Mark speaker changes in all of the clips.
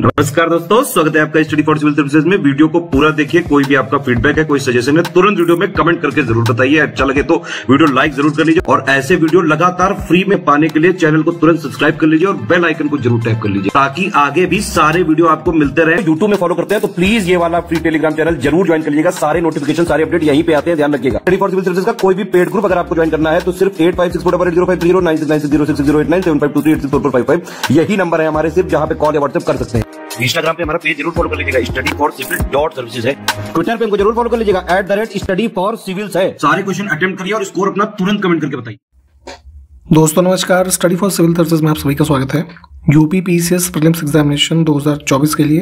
Speaker 1: नमस्कार दोस्तों, स्वागत है आपका स्टडी फॉर सिविल सर्विसेज में। वीडियो को पूरा देखिए। कोई भी आपका फीडबैक है, कोई सजेशन है, तुरंत वीडियो में कमेंट करके जरूर बताइए। अच्छा लगे तो वीडियो लाइक जरूर कर लीजिए और ऐसे वीडियो लगातार फ्री में पाने के लिए चैनल को तुरंत सब्सक्राइब कर लीजिए और बेल आइकन को जरूर टैप कर लीजिए ताकि आगे भी सारे वीडियो आपको मिलते रहे। यूट्यूब में फॉलो करते हैं तो प्लीज ये वाला फ्री टेलीग्राम चैनल जरूर ज्वाइन कर लीजिएगा। सारे नोटिफिकेशन, सारे अपडेट यहीं पे आते हैं, ध्यान रखिएगा। स्टडी फॉर सिविल सर्विसेज का कोई भी पेड ग्रुप अगर आपको ज्वाइन करना है तो सिर्फ 85648805309606089752386445 यही नंबर है हमारे, सिर्फ जहां पे कॉल या व्हाट्सएप कर सकते हैं। इंस्टाग्राम पे हमारा पेज जरूर फॉलो कर लीजिएगा, स्टडी फॉर सिविल .सर्विसेज है। ट्विटर पे हमको जरूर फॉलो कर लीजिएगा, @study for civils है। सारे क्वेश्चन अटेम्प्ट करिए और स्कोर अपना तुरंत कमेंट करके बताइए।
Speaker 2: दोस्तों नमस्कार, स्टडी फॉर सिविल सर्विसेज में आप सभी का स्वागत है। यूपी पीसीएस प्रीलिम्स एग्जामिनेशन 2024 के लिए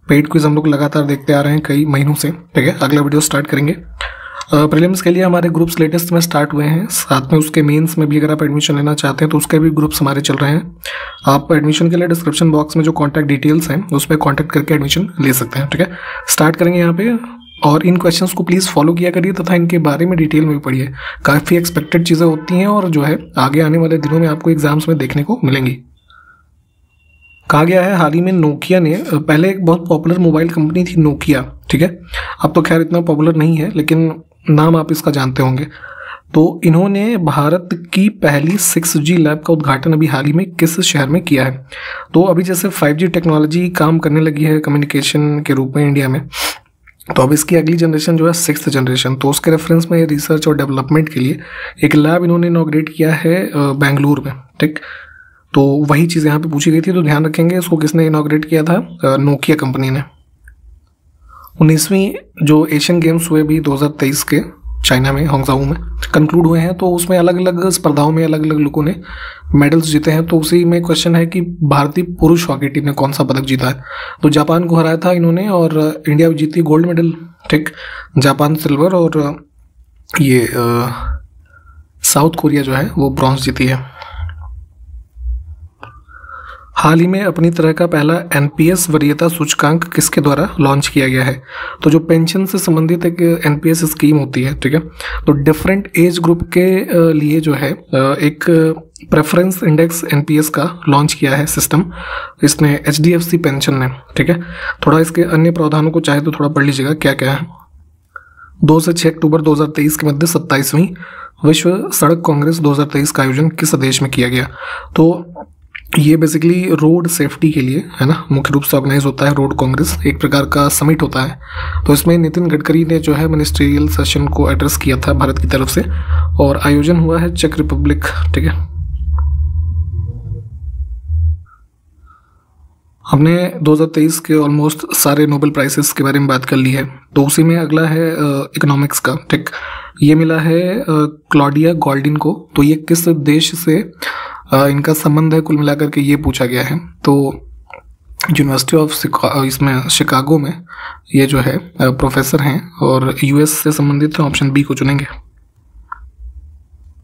Speaker 2: पेड क्विज हम लोग लगातार देखते आ रहे हैं कई महीनों से। ठीक है, अगला वीडियो स्टार्ट करेंगे। प्रीलिम्स के लिए हमारे ग्रुप्स लेटेस्ट में स्टार्ट हुए हैं, साथ में उसके मेंस में भी अगर आप एडमिशन लेना चाहते हैं तो उसके भी ग्रुप्स हमारे चल रहे हैं। आप एडमिशन के लिए डिस्क्रिप्शन बॉक्स में जो कॉन्टैक्ट डिटेल्स हैं उस पर कॉन्टैक्ट करके एडमिशन ले सकते हैं। ठीक है, स्टार्ट करेंगे यहाँ पे। और इन क्वेश्चंस को प्लीज़ फॉलो किया करिए तथा इनके बारे में डिटेल में भी पढ़िए। काफ़ी एक्सपेक्टेड चीज़ें होती हैं और जो है आगे आने वाले दिनों में आपको एग्जाम्स में देखने को मिलेंगी। कहा गया है हाल ही में नोकिया ने, पहले एक बहुत पॉपुलर मोबाइल कंपनी थी नोकिया, ठीक है, अब तो खैर इतना पॉपुलर नहीं है लेकिन नाम आप इसका जानते होंगे। तो इन्होंने भारत की पहली 6G लैब का उद्घाटन अभी हाल ही में किस शहर में किया है? तो अभी जैसे 5G टेक्नोलॉजी काम करने लगी है कम्युनिकेशन के रूप में इंडिया में, तो अब इसकी अगली जनरेशन जो है 6th जनरेशन, तो उसके रेफरेंस में रिसर्च और डेवलपमेंट के लिए एक लैब इन्होंने इनॉग्रेट किया है बेंगलुरु में। ठीक, तो वही चीज़ यहाँ पे पूछी गई थी, तो ध्यान रखेंगे इसको किसने इनॉग्रेट किया था? नोकिया कंपनी ने। 19वीं जो एशियन गेम्स हुए भी 2023 के चाइना में होंगजाऊ में कंक्लूड हुए हैं, तो उसमें अलग अलग स्पर्धाओं में अलग अलग लोगों ने मेडल्स जीते हैं। तो उसी में क्वेश्चन है कि भारतीय पुरुष हॉकी टीम ने कौन सा पदक जीता है? तो जापान को हराया था इन्होंने और इंडिया जीती गोल्ड मेडल। ठीक, जापान सिल्वर और ये साउथ कोरिया जो है वो ब्रॉन्ज जीती है। हाल ही में अपनी तरह का पहला एनपीएस वरीयता सूचकांक किसके द्वारा लॉन्च किया गया है? तो जो पेंशन से संबंधित एक एनपीएस स्कीम होती है, ठीक है, तो डिफरेंट एज ग्रुप के लिए जो है एक प्रेफरेंस इंडेक्स एनपीएस का लॉन्च किया है सिस्टम, इसने एचडीएफसी पेंशन ने। ठीक है, थोड़ा इसके अन्य प्रावधानों को चाहे तो थोड़ा पढ़ लीजिएगा क्या क्या है। 2 से 6 अक्टूबर 2023 के मध्य 27वीं विश्व सड़क कांग्रेस 2023 का आयोजन किस देश में किया गया? तो ये बेसिकली रोड सेफ्टी के लिए है ना, मुख्य रूप से ऑर्गेनाइज होता है रोड कांग्रेस, एक प्रकार का समिट होता है। तो इसमें नितिन गडकरी ने जो है मिनिस्ट्रियल सेशन को एड्रेस किया था भारत की तरफ से और आयोजन हुआ है चेक रिपब्लिक। ठीक है, हमने 2023 के ऑलमोस्ट सारे नोबेल प्राइजेस के बारे में बात कर ली है, तो उसी में अगला है इकोनॉमिक्स का। ठीक, ये मिला है क्लॉडिया गोल्डिन को। तो ये किस देश से इनका संबंध है कुल मिलाकर के ये पूछा गया है। तो यूनिवर्सिटी ऑफ इसमें शिकागो में ये जो है प्रोफेसर हैं और यूएस से संबंधित है, ऑप्शन बी को चुनेंगे।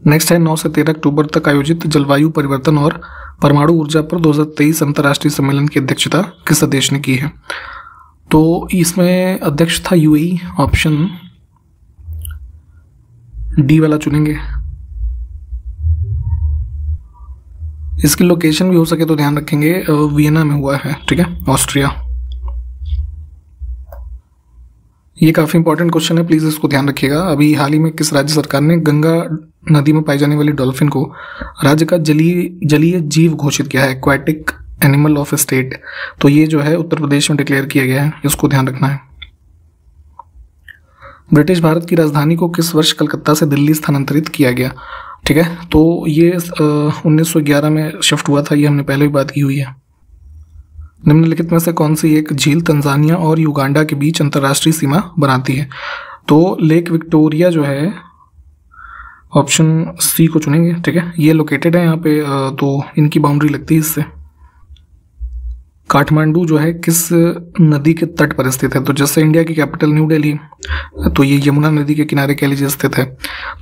Speaker 2: नेक्स्ट है 9 से 13 अक्टूबर तक आयोजित जलवायु परिवर्तन और परमाणु ऊर्जा पर 2023 अंतर्राष्ट्रीय सम्मेलन की अध्यक्षता किस देश ने की है? तो इसमें अध्यक्ष था यूएई, ऑप्शन डी वाला चुनेंगे। इसकी लोकेशन भी हो सके तो ध्यान रखेंगे वियना में हुआ है। ठीक है, ऑस्ट्रिया। ये काफ़ी इंपॉर्टेंट क्वेश्चन है, प्लीज़ इसको ध्यान रखिएगा। अभी हाल ही में किस राज्य सरकार ने गंगा नदी में पाई जाने वाली डॉल्फिन को राज्य का जलीय जीव घोषित किया है, एक्वाटिक एनिमल ऑफ स्टेट? तो ये जो है उत्तर प्रदेश में डिक्लेयर किया गया है, इसको ध्यान रखना है। ब्रिटिश भारत की राजधानी को किस वर्ष कलकत्ता से दिल्ली स्थानांतरित किया गया? ठीक है, तो ये 1911 में शिफ्ट हुआ था, ये हमने पहले भी बात की हुई है। निम्नलिखित में से कौन सी एक झील तंजानिया और युगांडा के बीच अंतर्राष्ट्रीय सीमा बनाती है? तो लेक विक्टोरिया जो है ऑप्शन सी को चुनेंगे। ठीक है, ये लोकेटेड है यहाँ पे, तो इनकी बाउंड्री लगती है इससे। काठमांडू जो है किस नदी के तट पर स्थित है? तो जैसे इंडिया की कैपिटल न्यू दिल्ली, तो ये यमुना नदी के किनारे कह लीजिए स्थित है,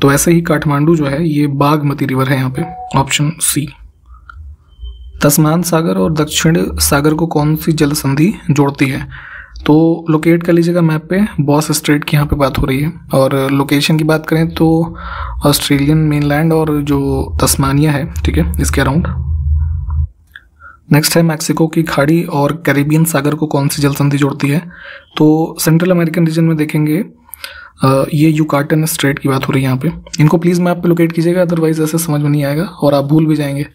Speaker 2: तो ऐसे ही काठमांडू जो है ये बागमती रिवर है यहाँ पे, ऑप्शन सी। तस्मान सागर और दक्षिण सागर को कौन सी जल संधि जोड़ती है? तो लोकेट कर लीजिएगा मैप पे, बॉस स्ट्रेट की यहाँ पे बात हो रही है। और लोकेशन की बात करें तो ऑस्ट्रेलियन मेनलैंड और जो तस्मानिया है, ठीक है, इसके अराउंड। नेक्स्ट है मैक्सिको की खाड़ी और कैरिबियन सागर को कौन सी जल संधि जोड़ती है? तो सेंट्रल अमेरिकन रीजन में देखेंगे ये युकाटन स्ट्रेट की बात हो रही है यहाँ पे। इनको प्लीज मैप पे लोकेट कीजिएगा, अदरवाइज ऐसे समझ में नहीं आएगा और आप भूल भी जाएंगे।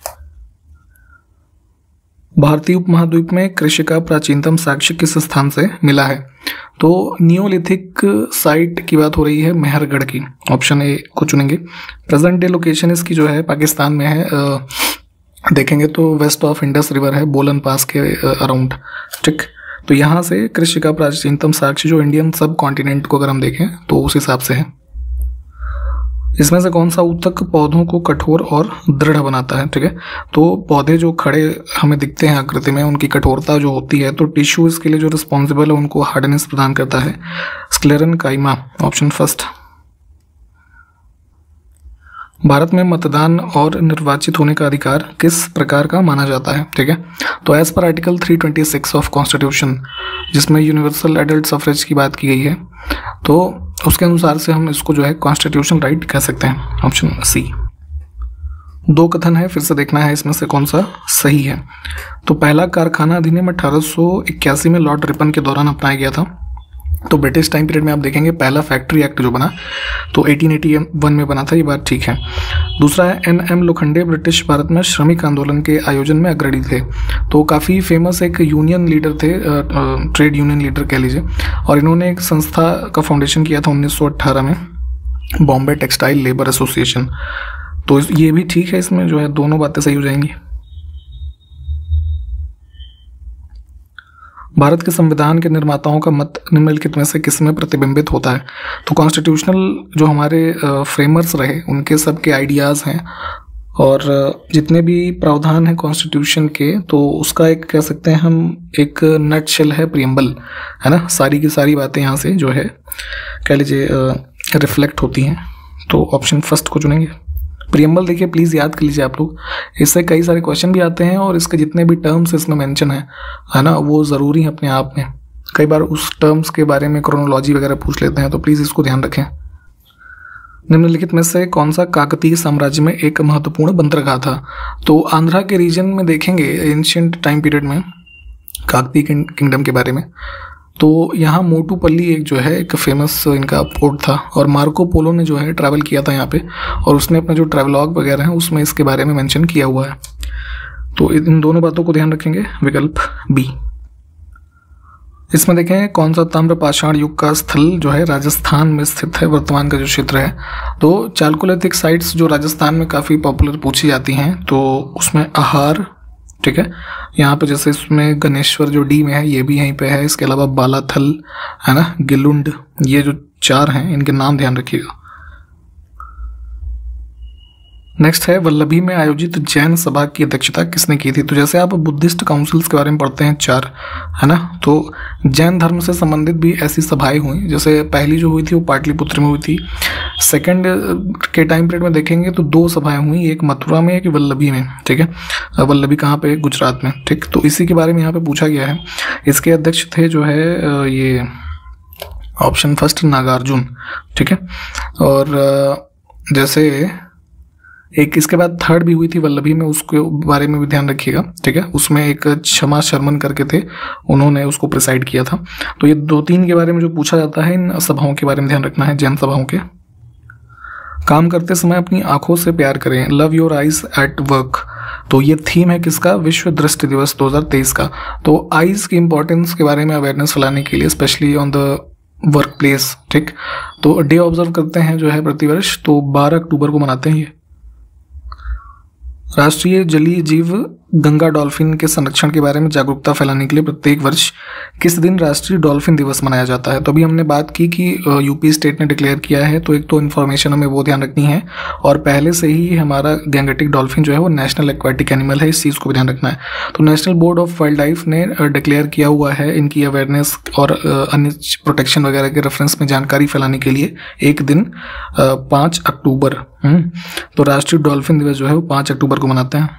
Speaker 2: भारतीय उपमहाद्वीप में कृषि का प्राचीनतम साक्ष्य किस स्थान से मिला है? तो नियोलिथिक साइट की बात हो रही है मेहरगढ़ की, ऑप्शन ए को चुनेंगे। प्रेजेंट डे लोकेशन इसकी जो है पाकिस्तान में है, देखेंगे तो वेस्ट ऑफ इंडस रिवर है, बोलन पास के अराउंड, ठीक। तो यहाँ से कृषि का प्राचीनतम साक्ष्य जो इंडियन सब कॉन्टिनेंट को अगर हम देखें तो उस हिसाब से है। इसमें से कौन सा ऊतक पौधों को कठोर और दृढ़ बनाता है? ठीक है, तो पौधे जो खड़े हमें दिखते हैं आकृति में, उनकी कठोरता जो होती है, तो टिश्यू इसके लिए जो रिस्पॉन्सिबल है उनको हार्डनेस प्रदान करता है स्क्लेरेनकाइमा, ऑप्शन फर्स्ट। भारत में मतदान और निर्वाचित होने का अधिकार किस प्रकार का माना जाता है? ठीक है, तो एज पर आर्टिकल 326 ऑफ कॉन्स्टिट्यूशन, जिसमें यूनिवर्सल एडल्ट सफरेज की बात की गई है, तो उसके अनुसार से हम इसको जो है कॉन्स्टिट्यूशन राइट कह सकते हैं, ऑप्शन सी। दो कथन है, फिर से देखना है इसमें से कौन सा सही है। तो पहला कारखाना अधिनियम 1881 में लॉर्ड रिपन के दौरान अपनाया गया था। तो ब्रिटिश टाइम पीरियड में आप देखेंगे पहला फैक्ट्री एक्ट जो बना तो 1881 में बना था, ये बात ठीक है। दूसरा है NM लोखंडे ब्रिटिश भारत में श्रमिक आंदोलन के आयोजन में अग्रणी थे, तो काफ़ी फेमस एक यूनियन लीडर थे, ट्रेड यूनियन लीडर कह लीजिए, और इन्होंने एक संस्था का फाउंडेशन किया था 1918 में, बॉम्बे टेक्सटाइल लेबर एसोसिएशन। तो ये भी ठीक है, इसमें जो है दोनों बातें सही हो जाएंगी। भारत के संविधान के निर्माताओं का मत निम्नलिखित में से किस में प्रतिबिंबित होता है? तो कॉन्स्टिट्यूशनल जो हमारे फ्रेमर्स रहे उनके सब के आइडियाज़ हैं, और जितने भी प्रावधान हैं कॉन्स्टिट्यूशन के, तो उसका एक कह सकते हैं हम एक नटशेल है प्रियम्बल, है ना। सारी की सारी बातें यहाँ से जो है कह लीजिए रिफ्लेक्ट होती हैं, तो ऑप्शन फर्स्ट को चुनेंगे। प्रियम्बल देखिए प्लीज़ याद कर लीजिए आप लोग, इससे कई सारे क्वेश्चन भी आते हैं और इसके जितने भी टर्म्स इसमें मेंशन है ना, वो ज़रूरी है अपने आप में। कई बार उस टर्म्स के बारे में क्रोनोलॉजी वगैरह पूछ लेते हैं, तो प्लीज़ इसको ध्यान रखें। निम्नलिखित में से कौन सा काकतीय साम्राज्य में एक महत्वपूर्ण बंदरगाह था? तो आंध्रा के रीजन में देखेंगे एंशिएंट टाइम पीरियड में काकतीय किंगडम के बारे में, तो यहाँ मोटूपल्ली एक जो है एक फेमस इनका पोर्ट था, और मार्को पोलो ने जो है ट्रैवल किया था यहाँ पे, और उसने अपने जो ट्रैवलॉग वगैरह हैं उसमें इसके बारे में मेंशन किया हुआ है। तो इन दोनों बातों को ध्यान रखेंगे, विकल्प बी। इसमें देखें कौन सा ताम्रपाषाण युग का स्थल जो है राजस्थान में स्थित है, वर्तमान का जो क्षेत्र है। तो चालकोलिथिक साइट्स जो राजस्थान में काफ़ी पॉपुलर पूछी जाती हैं, तो उसमें आहार, ठीक है, यहाँ पे जैसे इसमें गणेश्वर जो डी में है ये भी यहीं पे है, इसके अलावा बालाथल है ना, गिलुंड, ये जो चार हैं इनके नाम ध्यान रखिएगा। नेक्स्ट है वल्लभी में आयोजित जैन सभा की अध्यक्षता किसने की थी? तो जैसे आप बुद्धिस्ट काउंसिल्स के बारे में पढ़ते हैं चार, है ना, तो जैन धर्म से संबंधित भी ऐसी सभाएं हुई। जैसे पहली जो हुई थी वो पाटलिपुत्र में हुई थी, सेकंड के टाइम पीरियड में देखेंगे तो दो सभाएं हुई, एक मथुरा में एक वल्लभी में, ठीक है। वल्लभी कहाँ पे? गुजरात में, ठीक। तो इसी के बारे में यहाँ पे पूछा गया है। इसके अध्यक्ष थे जो है ये ऑप्शन फर्स्ट नागार्जुन, ठीक है। और जैसे एक इसके बाद थर्ड भी हुई थी वल्लभी में, उसके बारे में भी ध्यान रखिएगा, ठीक है। उसमें एक क्षमा शर्मन करके थे, उन्होंने उसको प्रिसाइड किया था। तो ये दो तीन के बारे में जो पूछा जाता है, इन सभाओं के बारे में ध्यान रखना है, जैन सभाओं के। काम करते समय अपनी आंखों से प्यार करें, love your eyes at work, तो ये थीम है किसका? विश्व दृष्टि दिवस 2023 का। तो आइज की इंपॉर्टेंस के बारे में अवेयरनेस फैलाने के लिए, specially on the work place, ठीक। तो डे ऑब्जर्व करते हैं जो है प्रतिवर्ष, तो 12 अक्टूबर को मनाते हैं ये। राष्ट्रीय जलीय जीव गंगा डॉल्फिन के संरक्षण के बारे में जागरूकता फैलाने के लिए प्रत्येक वर्ष किस दिन राष्ट्रीय डॉल्फिन दिवस मनाया जाता है? तो अभी हमने बात की कि यूपी स्टेट ने डिक्लेयर किया है, तो एक तो इन्फॉर्मेशन हमें वो ध्यान रखनी है, और पहले से ही हमारा गैंगेटिक डॉल्फिन जो है वो नेशनल एक्वाटिक एनिमल है, इस चीज़ को भी ध्यान रखना है। तो national board of wild life ने डिक्लेयर किया हुआ है इनकी अवेयरनेस और अन्य प्रोटेक्शन वगैरह के रेफरेंस में जानकारी फैलाने के लिए एक दिन 5 अक्टूबर, तो राष्ट्रीय डॉल्फिन दिवस जो है वो 5 अक्टूबर को मनाते हैं।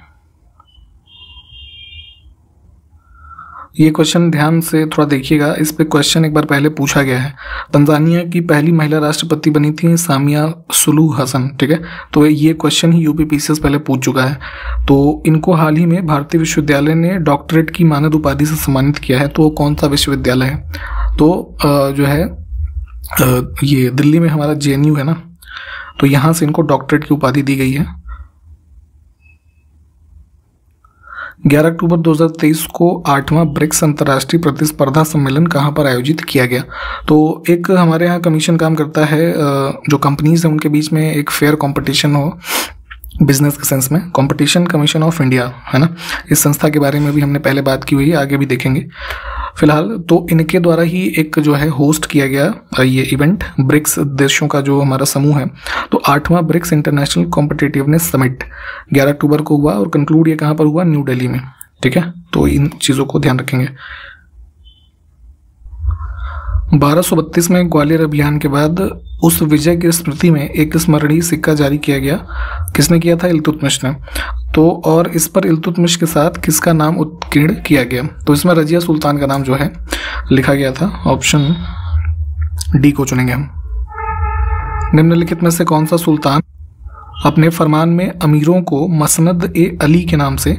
Speaker 2: ये क्वेश्चन ध्यान से थोड़ा देखिएगा, इस पे क्वेश्चन एक बार पहले पूछा गया है। तंजानिया की पहली महिला राष्ट्रपति बनी थी सामिया सुलूह हसन, ठीक है। तो ये क्वेश्चन ही यूपी पीसीएस पहले पूछ चुका है। तो इनको हाल ही में भारतीय विश्वविद्यालय ने डॉक्टरेट की मानद उपाधि से सम्मानित किया है। तो कौन सा विश्वविद्यालय है? तो जो है ये दिल्ली में हमारा JNU है ना, तो यहाँ से इनको डॉक्टरेट की उपाधि दी गई है। 11 अक्टूबर 2023 को 8वां ब्रिक्स अंतर्राष्ट्रीय प्रतिस्पर्धा सम्मेलन कहाँ पर आयोजित किया गया? तो एक हमारे यहाँ कमीशन काम करता है, जो कंपनीज हैं उनके बीच में एक फेयर कंपटीशन हो बिजनेस के सेंस में, कंपटीशन कमीशन ऑफ इंडिया है ना। इस संस्था के बारे में भी हमने पहले बात की हुई है, आगे भी देखेंगे। फिलहाल तो इनके द्वारा ही एक जो है होस्ट किया गया ये इवेंट, ब्रिक्स देशों का जो हमारा समूह है। तो 8वां ब्रिक्स इंटरनेशनल कॉम्पिटिटिवनेस समिट 11 अक्टूबर को हुआ और कंक्लूड ये कहाँ पर हुआ? न्यू दिल्ली में, ठीक है। तो इन चीज़ों को ध्यान रखेंगे। 1232 में ग्वालियर अभियान के बाद उस विजय की स्मृति में एक स्मरणीय सिक्का जारी किया गया। किसने किया था? इल्तुतमिश ने। तो और इस पर इल्तुतमिश के साथ किसका नाम उत्कीर्ण किया गया? तो इसमें रजिया सुल्तान का नाम जो है लिखा गया था। ऑप्शन डी को चुनेंगे हम। निम्नलिखित में से कौन सा सुल्तान अपने फरमान में अमीरों को मसनद ए अली के नाम से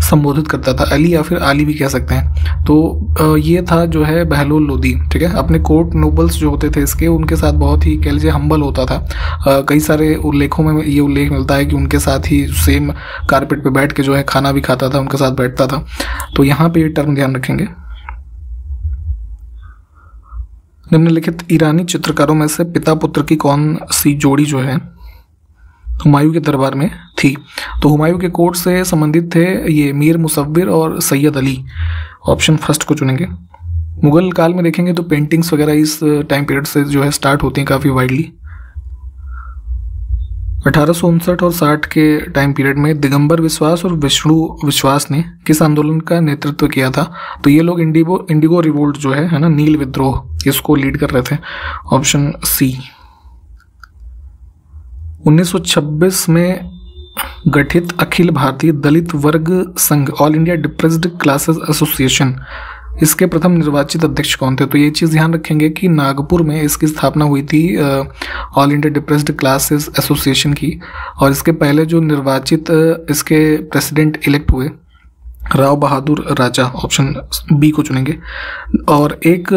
Speaker 2: संबोधित करता था? अली या फिर आली भी कह सकते हैं। तो ये था जो है बहलोल लोदी, ठीक है। अपने कोर्ट नोबल्स जो होते थे इसके, उनके साथ बहुत ही कह लीजिए हम्बल होता था। कई सारे उल्लेखों में ये उल्लेख मिलता है कि उनके साथ ही सेम कारपेट पे बैठ के जो है खाना भी खाता था, उनके साथ बैठता था। तो यहाँ पे ये टर्म ध्यान रखेंगे। निम्नलिखित ईरानी चित्रकारों में से पिता पुत्र की कौन सी जोड़ी जो है हुमायूं के दरबार में थी? तो हुमायूं के कोर्ट से संबंधित थे ये मीर मुसव्विर और सैयद अली। ऑप्शन फर्स्ट को चुनेंगे। मुगल काल में देखेंगे तो पेंटिंग्स वगैरह इस टाइम पीरियड से जो है स्टार्ट होती हैं काफ़ी वाइडली। 1859 और 60 के टाइम पीरियड में दिगंबर विश्वास और विष्णु विश्वास ने किस आंदोलन का नेतृत्व किया था? तो ये लोग इंडिगो रिवोल्ट जो है ना, नील विद्रोह, इसको लीड कर रहे थे। Option C. 1926 में गठित अखिल भारतीय दलित वर्ग संघ all India depressed classes association, इसके प्रथम निर्वाचित अध्यक्ष कौन थे? तो ये चीज़ ध्यान रखेंगे कि नागपुर में इसकी स्थापना हुई थी all India depressed classes association की। और इसके पहले जो निर्वाचित इसके प्रेसिडेंट इलेक्ट हुए राव बहादुर राजा। ऑप्शन बी को चुनेंगे। और एक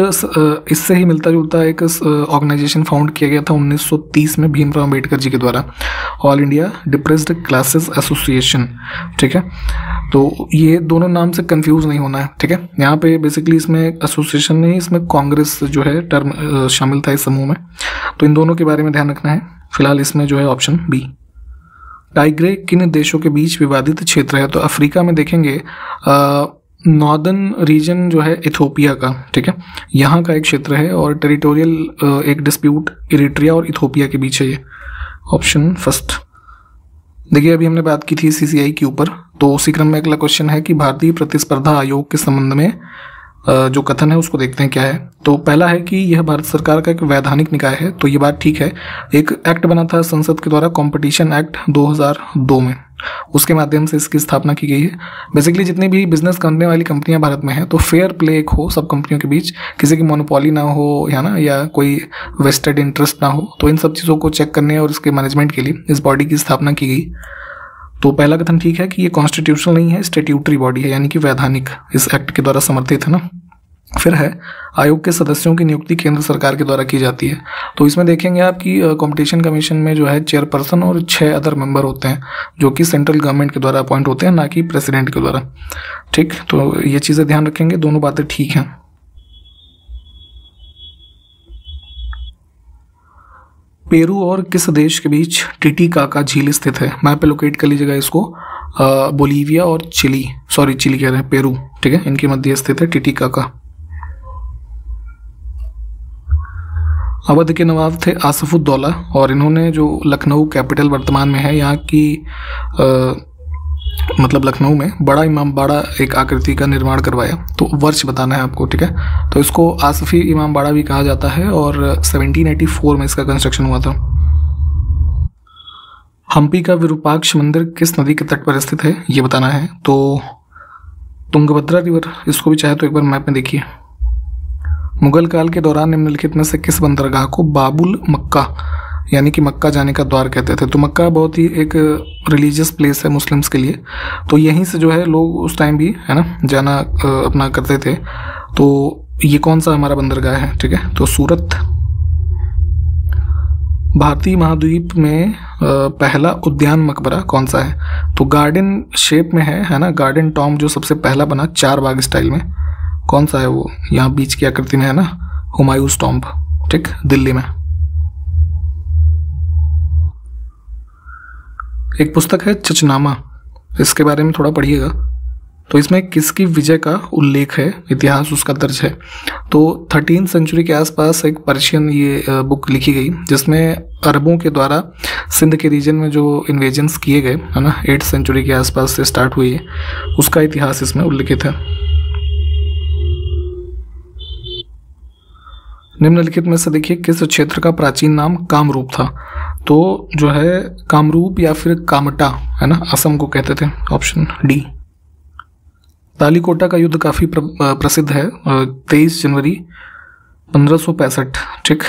Speaker 2: इससे ही मिलता जुलता एक ऑर्गेनाइजेशन फाउंड किया गया था 1930 में भीमराव अम्बेडकर जी के द्वारा, all India depressed classes association, ठीक है। तो ये दोनों नाम से कंफ्यूज नहीं होना है, ठीक है। यहाँ पे बेसिकली इसमें एसोसिएशन नहीं, इसमें कांग्रेस जो है टर्म शामिल था इस समूह में। तो इन दोनों के बारे में ध्यान रखना है। फिलहाल इसमें जो है ऑप्शन बी। टाइग्रे किन देशों के बीच विवादित क्षेत्र है? तो अफ्रीका में देखेंगे नॉर्दर्न रीजन जो है इथोपिया का, ठीक है, यहाँ का एक क्षेत्र है। और टेरिटोरियल एक डिस्प्यूट इरिट्रिया और इथोपिया के बीच है ये। Option first. देखिए अभी हमने बात की थी CCI के ऊपर, तो उसी क्रम में अगला क्वेश्चन है कि भारतीय प्रतिस्पर्धा आयोग के संबंध में जो कथन है उसको देखते हैं क्या है। तो पहला है कि यह भारत सरकार का एक वैधानिक निकाय है, तो ये बात ठीक है। एक एक्ट बना था संसद के द्वारा, कॉम्पिटिशन एक्ट 2002 में, उसके माध्यम से इसकी स्थापना की गई है। बेसिकली जितनी भी बिजनेस करने वाली कंपनियां भारत में हैं, तो फेयर प्ले एक हो सब कंपनियों के बीच, किसी की मोनोपोली ना हो या कोई वेस्टेड इंटरेस्ट ना हो। तो इन सब चीज़ों को चेक करने और इसके मैनेजमेंट के लिए इस बॉडी की स्थापना की गई। तो पहला कथन ठीक है कि ये कॉन्स्टिट्यूशनल नहीं है, स्टैट्यूटरी बॉडी है, यानी कि वैधानिक, इस एक्ट के द्वारा समर्थित है ना। फिर है आयोग के सदस्यों की नियुक्ति केंद्र सरकार के द्वारा की जाती है। तो इसमें देखेंगे आप कि कंपटीशन कमीशन में जो है चेयरपर्सन और 6 अदर मेंबर होते हैं, जो कि सेंट्रल गवर्नमेंट के द्वारा अपॉइंट होते हैं, ना कि प्रेसिडेंट के द्वारा, ठीक। तो ये चीज़ें ध्यान रखेंगे, दोनों बातें ठीक हैं। पेरू और किस देश के बीच टिटिकाका झील स्थित है? मैप पे लोकेट कर लीजिएगा इसको। बोलीविया और चिली कह रहे हैं, पेरू, ठीक है, इनके मध्य स्थित है टिटिकाका। अवध के नवाब थे आसफुद्दौला, और इन्होंने जो लखनऊ कैपिटल वर्तमान में है यहाँ की मतलब लखनऊ में बड़ा इमामबाड़ा एक आकृति का निर्माण करवाया। तो वर्ष बताना है आपको, ठीक है। तो इसको आसफी इमामबाड़ा भी कहा जाता है और 1784 में इसका कंस्ट्रक्शन हुआ था। हम्पी का विरूपाक्ष मंदिर किस नदी के तट पर स्थित है, ये बताना है। तो तुंगभद्रा रिवर, इसको भी चाहे तो एक बार मैप में देखिए। मुगल काल के दौरान निम्नलिखित में से किस बंदरगाह को बाबुल मक्का यानी कि मक्का जाने का द्वार कहते थे? तो मक्का बहुत ही एक रिलीजियस प्लेस है मुस्लिम्स के लिए, तो यहीं से जो है लोग उस टाइम भी है ना जाना अपना करते थे। तो ये कौन सा हमारा बंदरगाह है? ठीक है, तो सूरत। भारतीय महाद्वीप में पहला उद्यान मकबरा कौन सा है? तो गार्डन शेप में है ना, गार्डन टॉम जो सबसे पहला बना 4 बाग स्टाइल में, कौन सा है वो? यहाँ बीच की आकृति में है ना, हुमायूंस टॉम्ब, ठीक, दिल्ली में। एक पुस्तक है चचनामा, इसके बारे में थोड़ा पढ़िएगा। तो इसमें किसकी विजय का उल्लेख है, इतिहास उसका दर्ज है। तो 13वीं सेंचुरी के आसपास एक पर्शियन ये बुक लिखी गई जिसमें अरबों के द्वारा सिंध के रीजन में जो इन्वेजन्स किए गए है ना 8वीं सेंचुरी के आसपास से स्टार्ट हुई है, उसका इतिहास इसमें उल्लिखित है। निम्नलिखित में से देखिए किस क्षेत्र का प्राचीन नाम कामरूप था? तो जो है कामरूप या फिर कामटा है ना, असम को कहते थे, ऑप्शन डी। तालीकोटा का युद्ध काफ़ी प्रसिद्ध है, 23 जनवरी 1565, ठीक।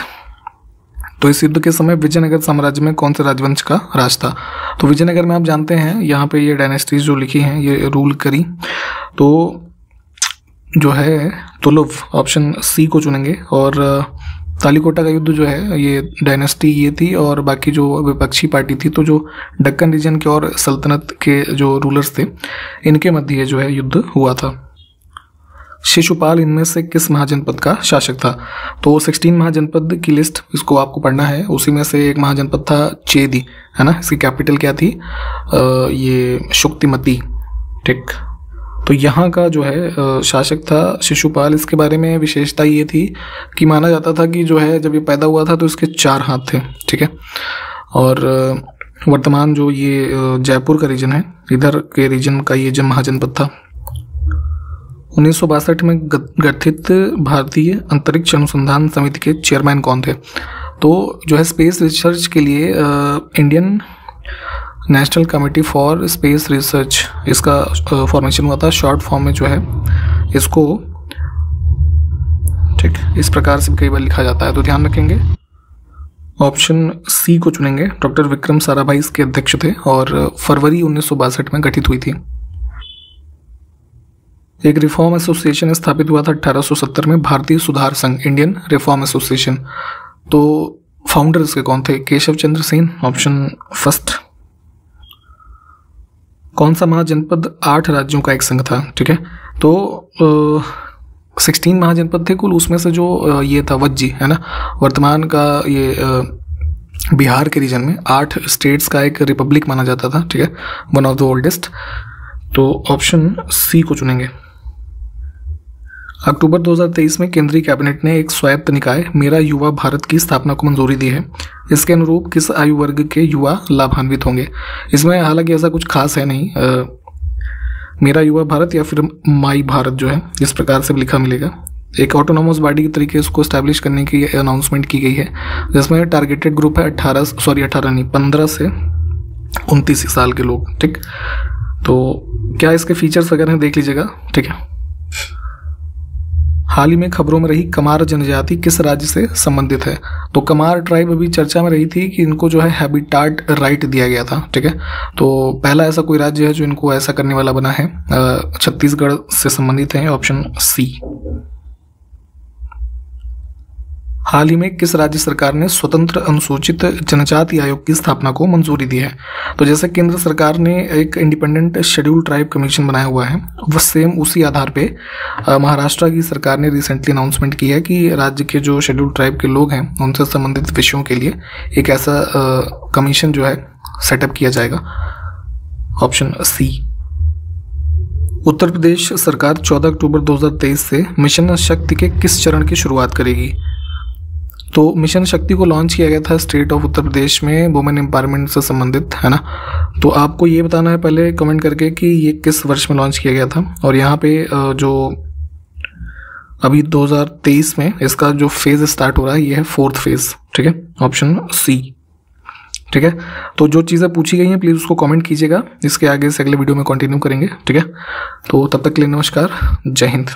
Speaker 2: तो इस युद्ध के समय विजयनगर साम्राज्य में कौन से राजवंश का राज था? तो विजयनगर में आप जानते हैं यहाँ पे ये डायनेस्टीज जो लिखी हैं ये रूल करी, तो जो है तुलुव, ऑप्शन सी को चुनेंगे। और तालीकोटा का युद्ध जो है ये डायनेस्टी ये थी, और बाकी जो विपक्षी पार्टी थी, तो जो दक्कन रीजन के और सल्तनत के जो रूलर्स थे इनके मध्य जो है युद्ध हुआ था। शिशुपाल इनमें से किस महाजनपद का शासक था? तो 16 महाजनपद की लिस्ट इसको आपको पढ़ना है, उसी में से एक महाजनपद था चेदी है ना, इसकी कैपिटल क्या थी? ये शुक्तिमती, ठीक। तो यहाँ का जो है शासक था शिशुपाल। इसके बारे में विशेषता ये थी कि माना जाता था कि जो है जब ये पैदा हुआ था तो इसके 4 हाथ थे, ठीक है। और वर्तमान जो ये जयपुर का रीजन है, इधर के रीजन का ये जो महाजनपद था। 1962 में गठित भारतीय अंतरिक्ष अनुसंधान समिति के चेयरमैन कौन थे? तो जो है स्पेस रिसर्च के लिए Indian national committee for space research, इसका फॉर्मेशन हुआ था। शॉर्ट फॉर्म में जो है इसको, ठीक, इस प्रकार से कई बार लिखा जाता है, तो ध्यान रखेंगे। ऑप्शन सी को चुनेंगे। डॉक्टर विक्रम साराभाई इसके अध्यक्ष थे और फरवरी 1962 में गठित हुई थी। एक रिफॉर्म एसोसिएशन स्थापित हुआ था 1870 में, भारतीय सुधार संघ, इंडियन रिफॉर्म एसोसिएशन। तो फाउंडर इसके कौन थे? Keshav Chandra Sen, option first. कौन सा महाजनपद 8 राज्यों का एक संघ था? ठीक है, तो 16 महाजनपद थे कुल, उसमें से जो ये था वज्जी है ना, वर्तमान का ये बिहार के रीजन में 8 स्टेट्स का एक रिपब्लिक माना जाता था, ठीक है, वन ऑफ द ओल्डेस्ट। तो ऑप्शन सी को चुनेंगे। अक्टूबर 2023 में केंद्रीय कैबिनेट ने एक स्वायत्त निकाय मेरा युवा भारत की स्थापना को मंजूरी दी है। इसके अनुरूप किस आयु वर्ग के युवा लाभान्वित होंगे? इसमें हालांकि ऐसा कुछ खास है नहीं, मेरा युवा भारत या फिर माई भारत जो है इस प्रकार से लिखा मिलेगा। एक ऑटोनॉमस बॉडी के तरीके इसको एस्टैब्लिश करने की अनाउंसमेंट की गई है, जिसमें टारगेटेड ग्रुप है 15 से 29 साल के लोग, ठीक। तो क्या इसके फीचर्स वगैरह देख लीजिएगा, ठीक है। हाल ही में खबरों में रही कमार जनजाति किस राज्य से संबंधित है? तो कमार ट्राइब अभी चर्चा में रही थी कि इनको जो है हैबिटाट राइट दिया गया था, ठीक है। तो पहला ऐसा कोई राज्य है जो इनको ऐसा करने वाला बना है, छत्तीसगढ़ से संबंधित है, ऑप्शन सी। हाल ही में किस राज्य सरकार ने स्वतंत्र अनुसूचित जनजाति आयोग की स्थापना को मंजूरी दी है? तो जैसे केंद्र सरकार ने एक इंडिपेंडेंट शेड्यूल ट्राइब कमीशन बनाया हुआ है, वह सेम उसी आधार पे महाराष्ट्र की सरकार ने रिसेंटली अनाउंसमेंट की है कि राज्य के जो शेड्यूल ट्राइब के लोग हैं उनसे संबंधित विषयों के लिए एक ऐसा कमीशन जो है सेटअप किया जाएगा, ऑप्शन सी। उत्तर प्रदेश सरकार 14 अक्टूबर 2023 से मिशन शक्ति के किस चरण की शुरुआत करेगी? तो मिशन शक्ति को लॉन्च किया गया था स्टेट ऑफ उत्तर प्रदेश में वुमेन एम्पावरमेंट से संबंधित, है ना। तो आपको ये बताना है पहले कमेंट करके कि ये किस वर्ष में लॉन्च किया गया था। और यहाँ पे जो अभी 2023 में इसका जो फेज स्टार्ट हो रहा है ये है 4th फेज, ठीक है, ऑप्शन सी। ठीक है। तो जो चीज़ें पूछी गई हैं प्लीज़ उसको कमेंट कीजिएगा, इसके आगे से अगले वीडियो में कंटिन्यू करेंगे। ठीक है, तो तब तक के लिए नमस्कार, जय हिंद।